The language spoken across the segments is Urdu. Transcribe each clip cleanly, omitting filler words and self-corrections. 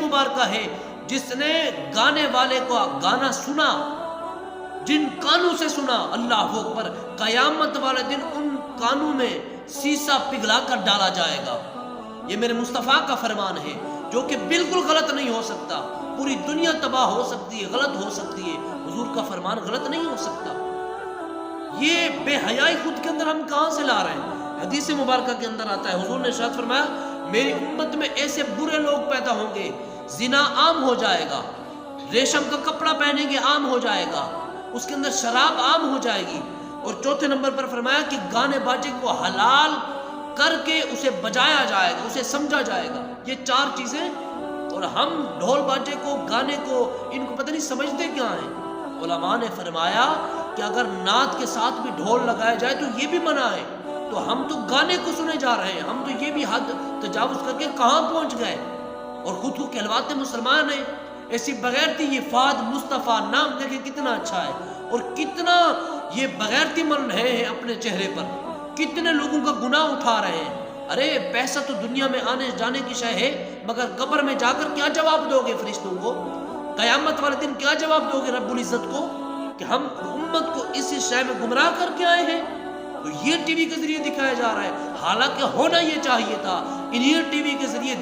مبارکہ ہے جس نے گانے والے کو گانا سنا، جن کانوں سے سنا، اللہ اکبر، قیامت والے دن ان کانوں میں سیسا پگھلا کر ڈالا جائے گا۔ یہ میرے مصطفیٰ کا فرمان ہے جو کہ بالکل غلط نہیں ہو سکتا۔ پوری دنیا تباہ ہو سکتی ہے، غلط ہو سکتی ہے، حضور کا فرمان غلط نہیں ہو سکتا۔ یہ بے حیائی خود کے اندر ہم کہاں سے لا رہے ہیں؟ حدیث مبارکہ کے اندر آتا ہے، حضور نے ارشاد فرمایا میری امت میں ایسے برے لوگ پیدا ہوں گے، زنا عام ہو جائے گا، ریشم کا کپڑا پہنیں گے عام ہو جائے گا، اس کے اندر شراب عام ہو جائے گی، اور چوتھے نمبر پر فرمایا کہ گانے باجے کو حلال کر کے اسے بجایا جائے گا، اسے سمجھا جائے گا۔ یہ چار چیزیں، اور ہم ڈھول باجے کو، گانے کو، ان کو پتہ نہیں سمجھتے کیا ہیں۔ علماء نے فرمایا کہ اگر نعت کے ساتھ بھی ڈھول لگایا جائے تو یہ بھی منع ہے، تو ہم تو گانے کو سنے جا رہے ہیں، ہم تو یہ بھی حد تجاوز کر کے کہاں پہنچ گئے، اور خود کو کہلواتے مسلمان ہیں۔ ایسی بغیرتی، یہ فاد مصطفیٰ نام دیکھیں کتنا اچھا ہے، اور کتنا یہ بغیرتی من رہے ہیں اپنے چہرے پر، کتنے لوگوں کا گناہ اٹھا رہے ہیں۔ ارے پیسہ تو دنیا میں آنے جانے کی شے ہے، مگر قبر میں جا کر کیا جواب دو گے فرشتوں کو؟ قیامت والے دن کیا جواب دو گے رب العزت کو کہ ہم امت کو اسی شے میں گمراہ کر کے آئے ہیں؟ تو یہ ٹی وی کے ذریعے دکھایا جا رہا ہے، حالانکہ ہونا یہ چاہیے تھا۔ انہی ٹی وی کے ذریعے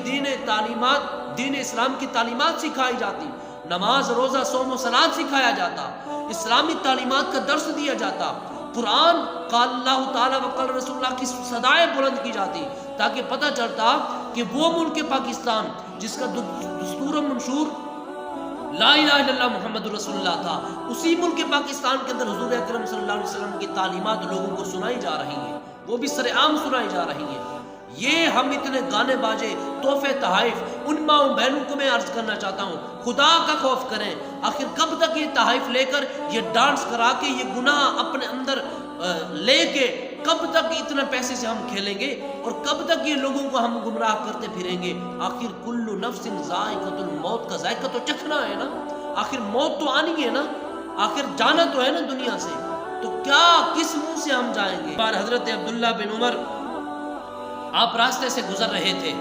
دین اسلام کی تعلیمات سکھائی جاتی، نماز، روزہ، صوم و صلات سکھایا جاتا، اسلامی تعلیمات کا درس دیا جاتا، قرآن قال اللہ تعالیٰ وقال رسول اللہ کی صدائیں بلند کی جاتی، تاکہ پتہ چلتا کہ وہ ملک پاکستان جس کا دستور و منشور لا الہ الا اللہ محمد رسول اللہ تھا، اسی ملک پاکستان کے اندر حضور اکرم صلی اللہ علیہ وسلم کی تعلیمات لوگوں کو سنائی جا رہی ہیں، وہ بھی سر عام سنائی جا رہی ہیں۔ یہ ہم اتنے گانے باجے، تحفے، تحائف، ان ماں بہنوں کو میں عرض کرنا چاہتا ہوں، خدا کا خوف کریں۔ آخر کب تک یہ تحائف لے کر، یہ ڈانس کرا کے، یہ گناہ اپنے اندر لے کے، کب تک اتنے پیسے سے ہم کھیلیں گے، اور کب تک یہ لوگوں کو ہم گمراہ کرتے پھریں گے؟ آخر کل نفس ذائقۃ الموت کا ذائقہ تو چکھنا ہے نا، آخر موت تو آنی ہے نا، آخر جانا تو ہے نا دنیا سے، تو کیا کس منہ سے ہم جائیں گے؟ حضرت عبداللہ بن عمر آپ راستے سے گزر رہے تھے،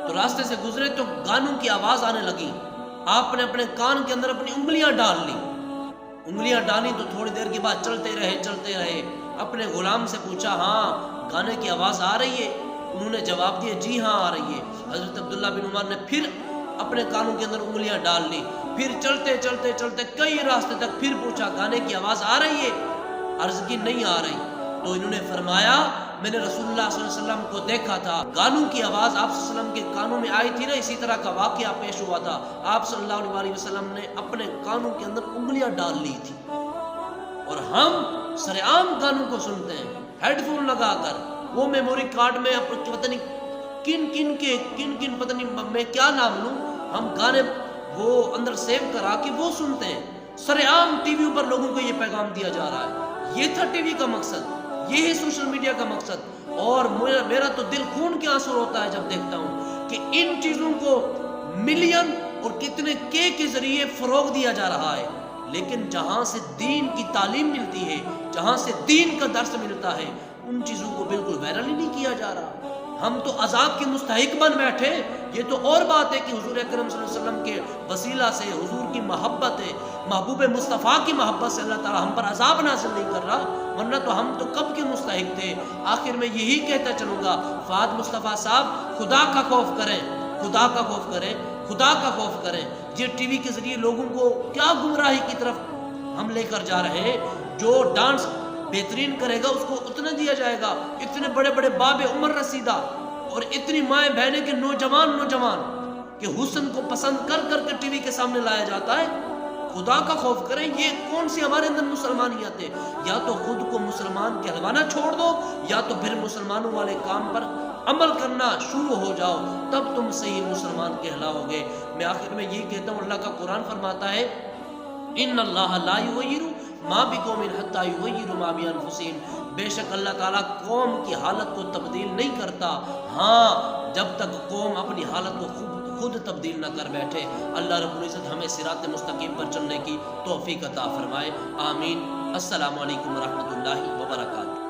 تو راستے سے گزرے تو گانوں کی آواز آنے لگی، آپ نے اپنے کان کے اندر اپنی انگلیاں ڈال لی، انگلیاں ڈالی تو تھوڑی دیر کے بعد چلتے رہے، اپنے غلام سے پوچھا ہاں گانے کی آواز آ رہی ہے؟ انہوں نے جواب دیا جی ہاں آ رہی ہے۔ حضرت عبداللہ بن عمر نے پھر اپنے کانوں کے اندر انگلیاں ڈال لی، پھر چلتے کئی راستے تک پھر پوچھا گانے کی آواز آ رہی ہے؟ عرض کی نہیں آ رہی، تو انہوں نے فرمایا میں نے رسول اللہ صلی اللہ علیہ وسلم کو دیکھا تھا، گانوں کی آواز آپ صلی اللہ علیہ وسلم کے کانوں میں آئی تھی نا، اسی طرح کا واقعہ پیش ہوا تھا، آپ صلی اللہ علیہ وسلم نے اپنے کانوں کے اندر انگلیاں ڈال لی تھی، اور ہم سر عام گانوں کو سنتے ہیں ہیڈ فون لگا کر، وہ میموری کارڈ میں پتہ نہیں کن پتہ نہیں میں کیا نام لوں، ہم گانے وہ اندر سیو کرا کے وہ سنتے ہیں، سر عام ٹی وی پر لوگوں کو یہ پیغام دیا جا رہا ہے۔ یہ تھا ٹی وی کا مقصد، یہ ہے سوشل میڈیا کا مقصد، اور میرا تو دل خون کے آنسو ہوتا ہے جب دیکھتا ہوں کہ ان چیزوں کو ملین اور کتنے کے ذریعے فروغ دیا جا رہا ہے، لیکن جہاں سے دین کی تعلیم ملتی ہے، جہاں سے دین کا درس ملتا ہے، ان چیزوں کو بالکل وائرل ہی نہیں کیا جا رہا۔ ہم تو عذاب کے مستحق بن بیٹھے۔ یہ تو اور بات ہے کہ حضور اکرم صلی اللہ علیہ وسلم کے وسیلہ سے، حضور کی محبت ہے، محبوب مصطفیٰ کی محبت سے اللہ تعالیٰ ہم پر عذاب نازل نہیں کر رہا، ورنہ تو ہم تو کب کے مستحق تھے۔ آخر میں یہی کہتا چلوں گا، فہد مصطفیٰ صاحب خدا کا خوف کریں، خدا کا خوف کریں، خدا کا خوف کریں۔ یہ ٹی وی کے ذریعے لوگوں کو کیا گمراہی کی طرف ہم لے کر جا رہے ہیں۔ جو ڈانس بہترین کرے گا اس کو اتنا دیا جائے گا، اتنے بڑے بڑے باب عمر رسیدہ اور اتنی مائیں بہنیں کے نوجوان کہ حسن کو پسند کر کر کے ٹی وی کے سامنے لایا جاتا ہے۔ خدا کا خوف کریں، یہ کون سی ہمارے اندر مسلمانیت ہے؟ یا تو خود کو مسلمان کہلوانا چھوڑ دو، یا تو پھر مسلمانوں والے کام پر عمل کرنا شروع ہو جاؤ، تب تم صحیح مسلمان کہلاؤ گے۔ میں آخر میں یہ کہتا ہوں، اللہ کا قرآن فرماتا ہے ان اللہ لا یغیر ما بقوم حتی یغیروا ما بانفسہم، بے شک اللہ تعالیٰ قوم کی حالت کو تبدیل نہیں کرتا، ہاں جب تک قوم اپنی حالت کو خود تبدیل نہ کر بیٹھے۔ اللہ رب العزت ہمیں صراط مستقیم پر چلنے کی توفیق عطا فرمائے، آمین۔ السلام علیکم ورحمۃ اللہ وبرکاتہ۔